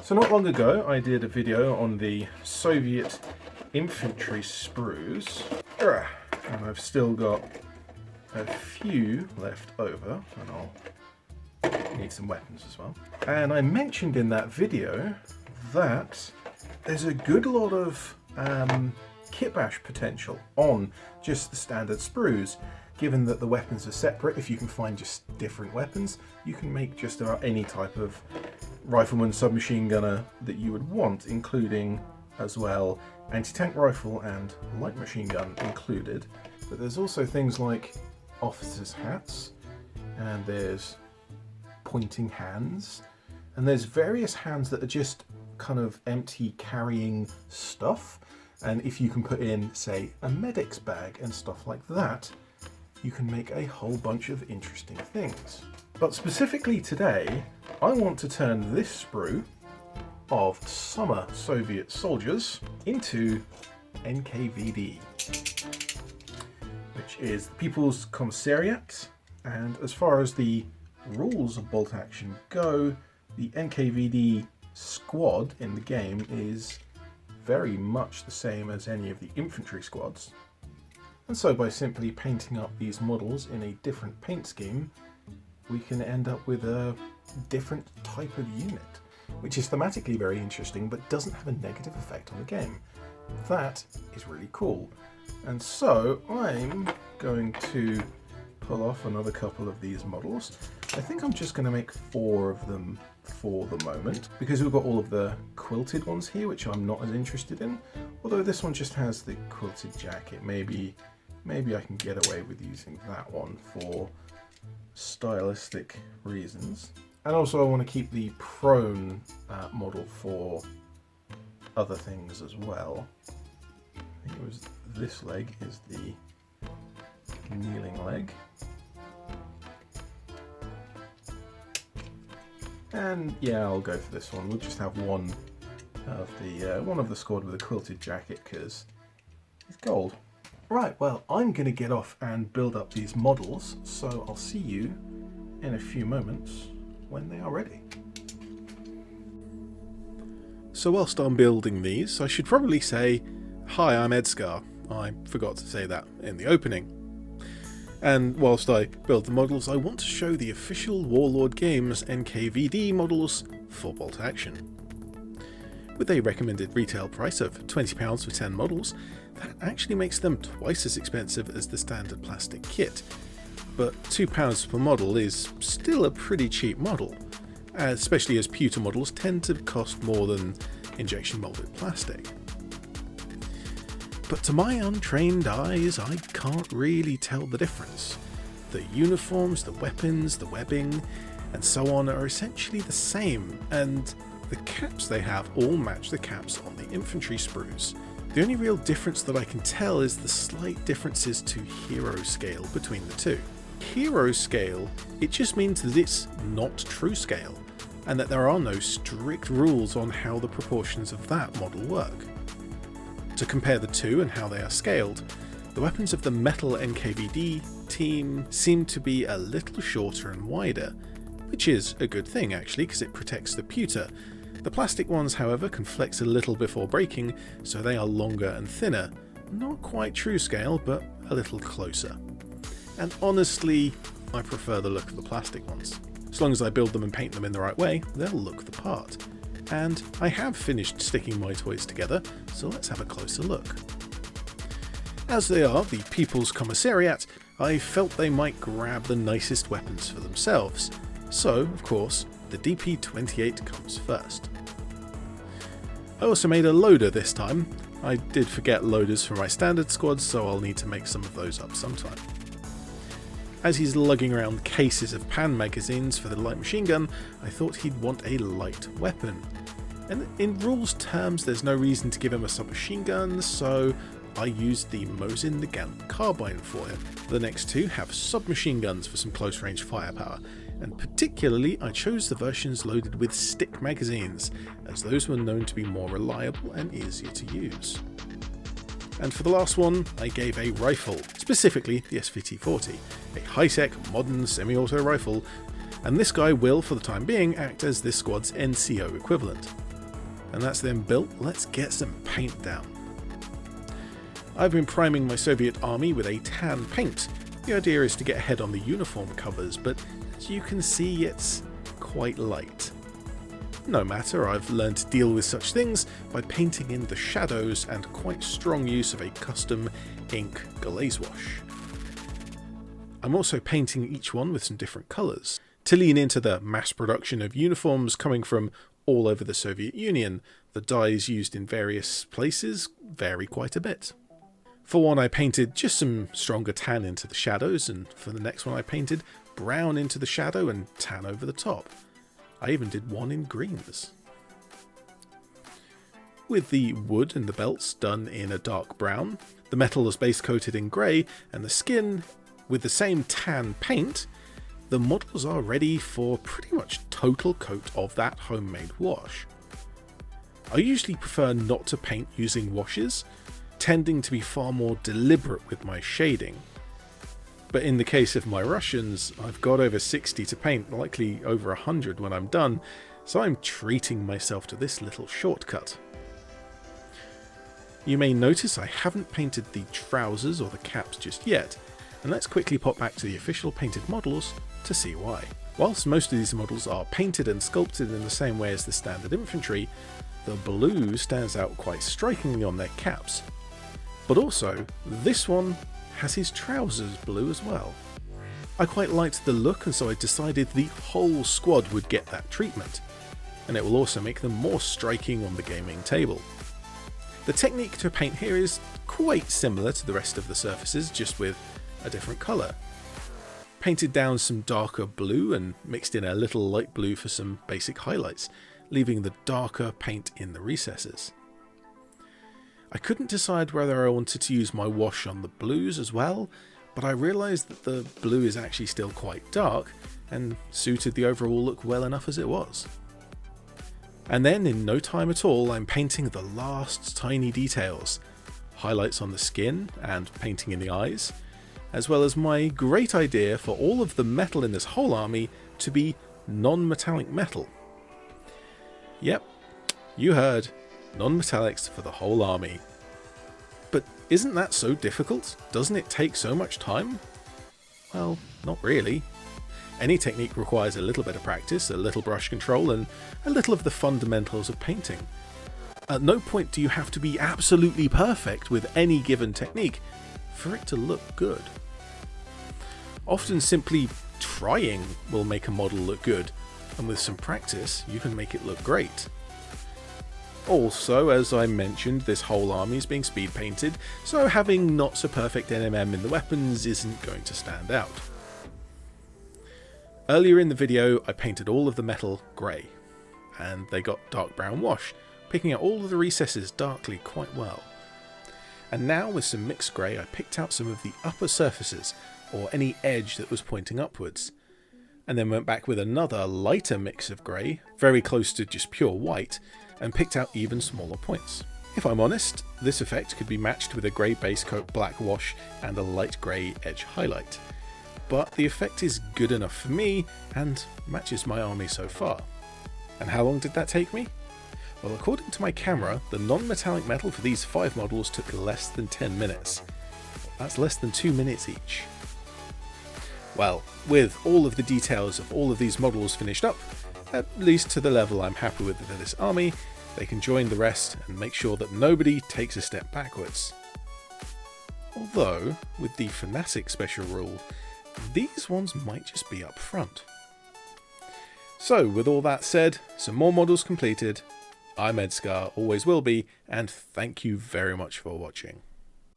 So not long ago I did a video on the Soviet infantry sprues, and I've still got a few left over, and I'll need some weapons as well. And I mentioned in that video that there's a good lot of kit bash potential on just the standard sprues. Given that the weapons are separate, if you can find just different weapons, you can make just about any type of rifleman, submachine gunner that you would want, including as well anti-tank rifle and light machine gun included. But there's also things like officers' hats, and there's pointing hands, and there's various hands that are just kind of empty carrying stuff. And if you can put in, say, a medic's bag and stuff like that, you can make a whole bunch of interesting things. But specifically today, I want to turn this sprue of summer Soviet soldiers into NKVD, which is the People's Commissariat. And as far as the rules of bolt action go, the NKVD squad in the game is very much the same as any of the infantry squads. And so by simply painting up these models in a different paint scheme, we can end up with a different type of unit, which is thematically very interesting but doesn't have a negative effect on the game. That is really cool. And so I'm going to pull off another couple of these models. I think I'm just going to make 4 of them for the moment, because we've got all of the quilted ones here, which I'm not as interested in. Although this one just has the quilted jacket, maybe I can get away with using that one for stylistic reasons. And also I want to keep the prone model for other things as well. I think it was this leg is the kneeling leg. And yeah, I'll go for this one. We'll just have one of the squad with a quilted jacket because it's gold. Right, well, I'm going to get off and build up these models, so I'll see you in a few moments when they are ready. So whilst I'm building these, I should probably say, hi, I'm ED-SKaR. I forgot to say that in the opening. And whilst I build the models, I want to show the official Warlord Games NKVD models for bolt action. With a recommended retail price of £20 for 10 models, that actually makes them twice as expensive as the standard plastic kit. But £2 per model is still a pretty cheap model, especially as pewter models tend to cost more than injection molded plastic. But to my untrained eyes, I can't really tell the difference. The uniforms, the weapons, the webbing, and so on are essentially the same, and the caps they have all match the caps on the infantry sprues. The only real difference that I can tell is the slight differences to hero scale between the two. Hero scale, it just means that it's not true scale, and that there are no strict rules on how the proportions of that model work. To compare the two and how they are scaled, the weapons of the metal NKVD team seem to be a little shorter and wider, which is a good thing actually because it protects the pewter. The plastic ones, however, can flex a little before breaking, so they are longer and thinner. Not quite true scale, but a little closer. And honestly, I prefer the look of the plastic ones. As long as I build them and paint them in the right way, they'll look the part. And I have finished sticking my toys together, so let's have a closer look. As they are the People's Commissariat, I felt they might grab the nicest weapons for themselves. So, of course, the DP-28 comes first. I also made a loader this time. I did forget loaders for my standard squads, so I'll need to make some of those up sometime. As he's lugging around cases of pan magazines for the light machine gun, I thought he'd want a light weapon. And in rules terms, there's no reason to give him a submachine gun, so I used the Mosin Nagant carbine for him. The next two have submachine guns for some close range firepower, and particularly I chose the versions loaded with stick magazines, as those were known to be more reliable and easier to use. And for the last one, I gave a rifle, specifically the SVT-40, a high-tech, modern semi-auto rifle, And this guy will, for the time being, act as this squad's NCO equivalent. And that's then built, let's get some paint down. I've been priming my Soviet army with a tan paint. The idea is to get ahead on the uniform covers, but as you can see, it's quite light. No matter, I've learned to deal with such things by painting in the shadows and quite strong use of a custom ink glaze wash. I'm also painting each one with some different colours, to lean into the mass production of uniforms coming from all over the Soviet Union. The dyes used in various places vary quite a bit. For one, I painted just some stronger tan into the shadows, and for the next one I painted brown into the shadow and tan over the top. I even did one in greens. With the wood and the belts done in a dark brown, the metal is base coated in grey, and the skin with the same tan paint, the models are ready for pretty much total coat of that homemade wash. I usually prefer not to paint using washes, tending to be far more deliberate with my shading. But in the case of my Russians, I've got over 60 to paint, likely over 100 when I'm done, so I'm treating myself to this little shortcut. You may notice I haven't painted the trousers or the caps just yet, and let's quickly pop back to the official painted models to see why. Whilst most of these models are painted and sculpted in the same way as the standard infantry, the blue stands out quite strikingly on their caps. But also, this one has his trousers blue as well. I quite liked the look, and so I decided the whole squad would get that treatment, and it will also make them more striking on the gaming table. The technique to paint here is quite similar to the rest of the surfaces, just with a different colour. Painted down some darker blue and mixed in a little light blue for some basic highlights, leaving the darker paint in the recesses. I couldn't decide whether I wanted to use my wash on the blues as well, but I realised that the blue is actually still quite dark and suited the overall look well enough as it was. And then in no time at all I'm painting the last tiny details, highlights on the skin and painting in the eyes, as well as my great idea for all of the metal in this whole army to be non-metallic metal. Yep, you heard. Non-metallics for the whole army. But isn't that so difficult? Doesn't it take so much time? Well, not really. Any technique requires a little bit of practice, a little brush control, and a little of the fundamentals of painting. At no point do you have to be absolutely perfect with any given technique for it to look good. Often simply trying will make a model look good, and with some practice you can make it look great. Also, as I mentioned, this whole army is being speed painted, so having not so perfect NMM in the weapons isn't going to stand out. Earlier in the video I painted all of the metal grey, and they got dark brown wash, picking out all of the recesses darkly quite well. And now with some mixed grey I picked out some of the upper surfaces, or any edge that was pointing upwards, and then went back with another lighter mix of grey, very close to just pure white, and picked out even smaller points. If I'm honest, this effect could be matched with a grey base coat black wash and a light grey edge highlight, but the effect is good enough for me and matches my army so far. And how long did that take me? Well, according to my camera, the non-metallic metal for these 5 models took less than 10 minutes. That's less than 2 minutes each. Well, with all of the details of all of these models finished up, at least to the level I'm happy with for this army, they can join the rest and make sure that nobody takes a step backwards. Although, with the Fanatic special rule, these ones might just be up front. So, with all that said, some more models completed. I'm ED-SKaR, always will be, and thank you very much for watching.